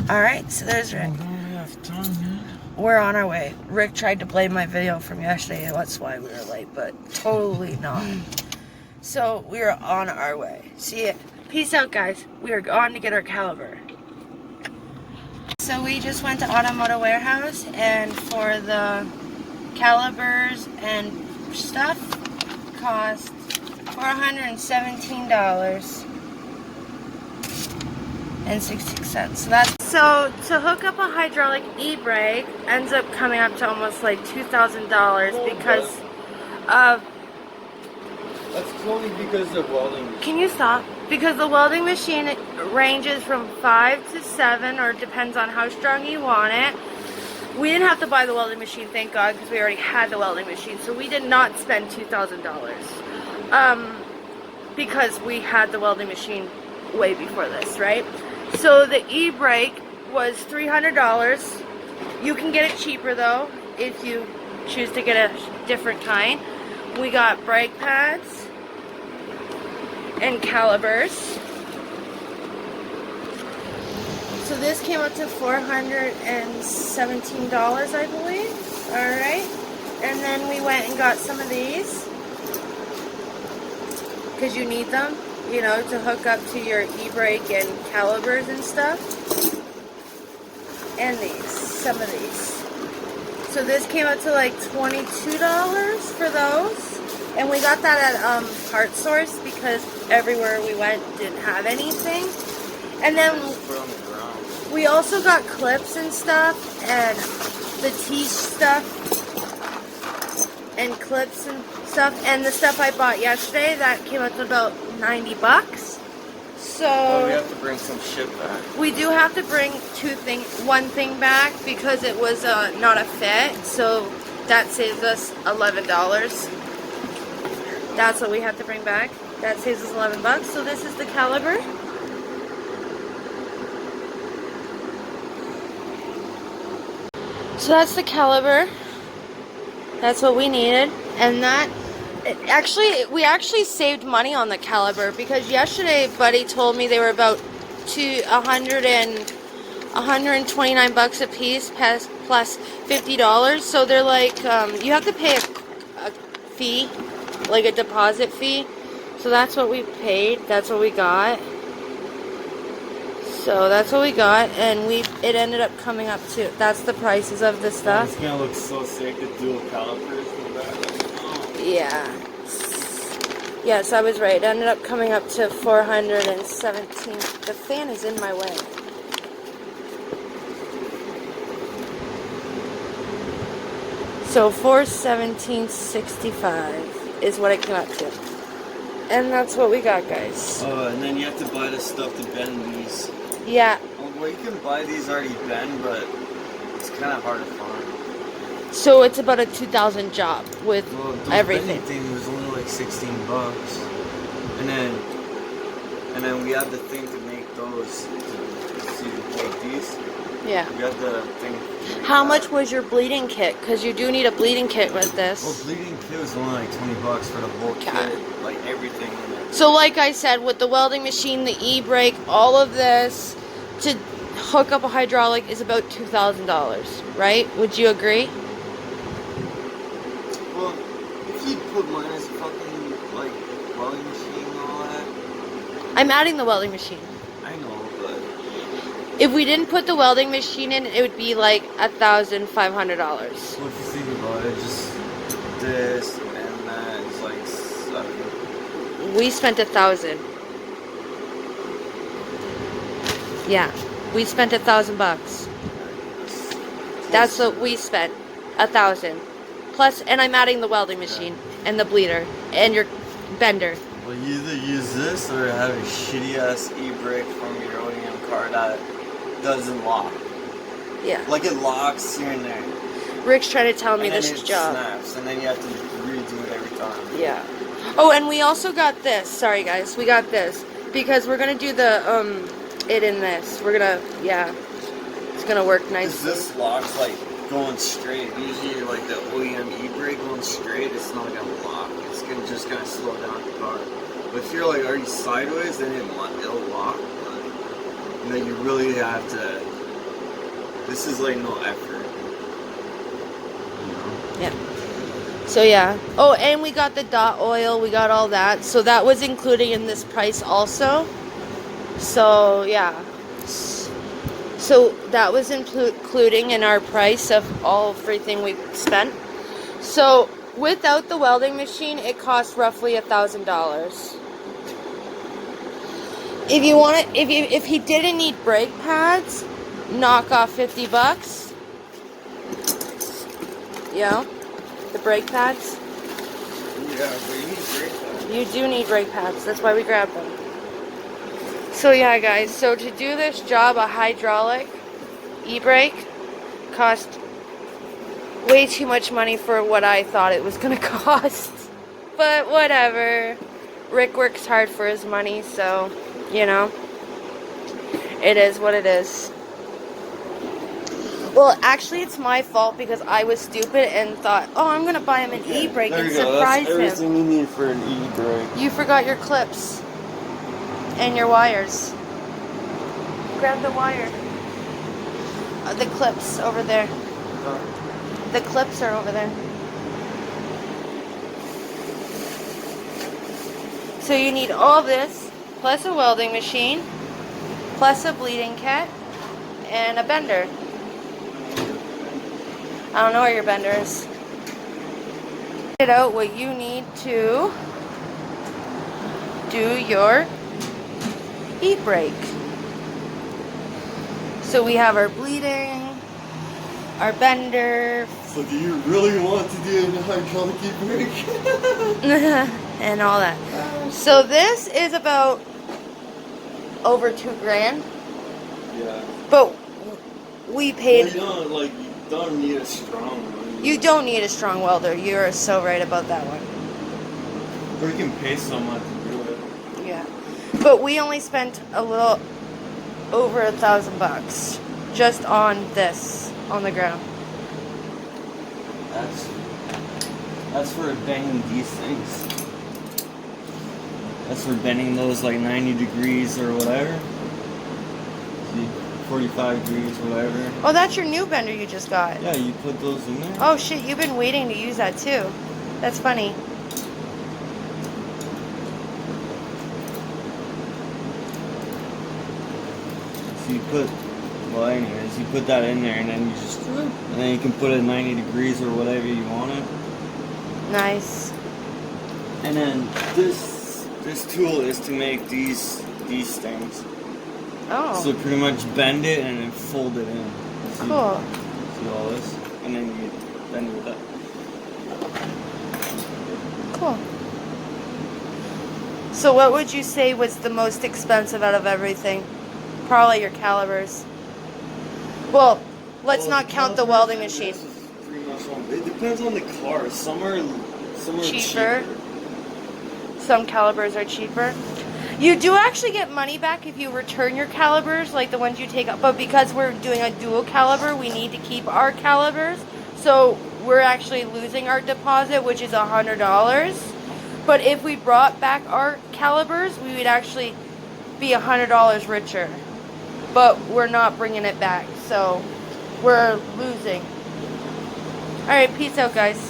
Alright, so there's Rick. We're on our way. Rick tried to play my video from yesterday, that's why we were late, but totally not. So we are on our way. See ya. Peace out, guys. We are going to get our caliber. So we just went to Automotive Warehouse, and for the calibers and stuff, cost $417.66. So to hook up a hydraulic e-brake ends up coming up to almost like $2,000 because of. That's only because of welding. Can you stop? Because the welding machine ranges from 5 to 7, or depends on how strong you want it. We didn't have to buy the welding machine, thank God, because we already had the welding machine. So we did not spend $2,000 because we had the welding machine way before this, right? So the e-brake was $300. You can get it cheaper though if you choose to get a different kind. We got brake pads and calibers. So this came up to $417, I believe. Alright. And then we went and got some of these, because you need them, you know, to hook up to your e-brake and calibers and stuff. And these, some of these. So this came up to like $22 for those. And we got that at Part Source because everywhere we went didn't have anything. And then we also got clips and stuff, and the T stuff, and clips and stuff, and the stuff I bought yesterday that came up to about $90. So we have to bring some shit back. We do have to bring one thing back because it was not a fit, so that saves us $11. That's what we have to bring back. That saves us $11. So this is the caliber. So that's the caliber. That's what we needed, and that we actually saved money on the caliber because yesterday Buddy told me they were about $129 a piece plus $50. So they're like you have to pay a fee, like a deposit fee. So that's what we paid. That's what we got. So that's what we got, and it ended up coming up to, that's the prices of the stuff. It's gonna look so sick, the dual calipers in the back. Yeah. Yes, I was right. It ended up coming up to $417. The fan is in my way. So $417.65 is what it came up to. And that's what we got, guys. And then you have to buy the stuff to bend these. Yeah. Well, you can buy these already bent, but it's kind of hard to find. So it's about a $2,000 job with everything. Thing was only like $16, and then we have the thing to make those. See, like these. Yeah. We have the thing. How much was your bleeding kit? Because you do need a bleeding kit with this. Well, bleeding kit was only like $20 for the whole kit, like everything in it. So like I said, with the welding machine, the e-brake, all of this, to hook up a hydraulic is about $2,000, right? Would you agree? Well, if you put mine as a fucking, like, welding machine and all that. I'm adding the welding machine. I know, but if we didn't put the welding machine in, it would be like $1,500. Well, if you think about it, just this and that is like $7. We spent $1,000. Yeah, we spent $1,000. That's what we spent, $1,000. Plus, and I'm adding the welding machine and the bleeder and your bender. Well, you either use this or have a shitty ass e-brake from your OEM car that doesn't lock. Yeah. Like it locks here and there. Rick's trying to tell me this job. Snaps, and then you have to redo it every time. Yeah. Oh, and we also got this. Sorry, guys. We got this because we're gonna do the it in this. We're gonna, yeah. It's gonna work nicely. This locks like going straight. Usually, like the OEM e-brake going straight, it's not gonna lock. It's just gonna slow down the car. But if you're like already sideways, then it'll lock. But you know, you really have to This is like no effort. You know? Yeah. So yeah. Oh, and we got the dot oil. We got all that. So that was included in this price also. So yeah. So that was including in our price of everything we spent. So without the welding machine, it costs roughly $1,000. If you want it, if he didn't need brake pads, knock off $50. Yeah, the brake pads. Yeah, but you need brake pads. You do need brake pads. That's why we grabbed them. So yeah, guys. So to do this job, a hydraulic e-brake cost way too much money for what I thought it was gonna cost. But whatever. Rick works hard for his money, so you know, it is what it is. Well, actually, it's my fault because I was stupid and thought, oh, I'm gonna buy him an e-brake and surprise him. That's everything you need for an e-brake. You forgot your clips and your wires. Grab the wire. The clips over there. The clips are over there. So you need all this, plus a welding machine, plus a bleeding kit, and a bender. I don't know where your bender is. Get out what you need to do your e-brake. So we have our bleeding, our bender. So do you really want to do a hydraulic e-brake? And all that. So this is about over $2,000. Yeah. But we paid. Well, you don't need a strong one. You don't need a strong welder. You are so right about that one. Or you can pay someone to do it. Yeah. But we only spent a little over $1,000 just on this on the ground. That's for bending these things. That's for bending those like 90 degrees or whatever. See, 45 degrees, whatever. Oh, that's your new bender you just got. Yeah, you put those in there. Oh shit, you've been waiting to use that too. That's funny. So you put, well anyways, you put that in there and then you just, and then you can put it 90 degrees or whatever you want it. Nice. And then this tool is to make these things. Oh. So pretty much bend it and then fold it in. See, Cool. See all this? And then you bend it with that. Cool. So what would you say was the most expensive out of everything? Probably your calipers. Well, let's not count the welding machine. It depends on the car. Some are cheaper. Some calipers are cheaper. You do actually get money back if you return your calipers, like the ones you take up. But because we're doing a dual caliber, we need to keep our calipers. So we're actually losing our deposit, which is $100. But if we brought back our calipers, we would actually be $100 richer. But we're not bringing it back, so we're losing. All right, peace out, guys.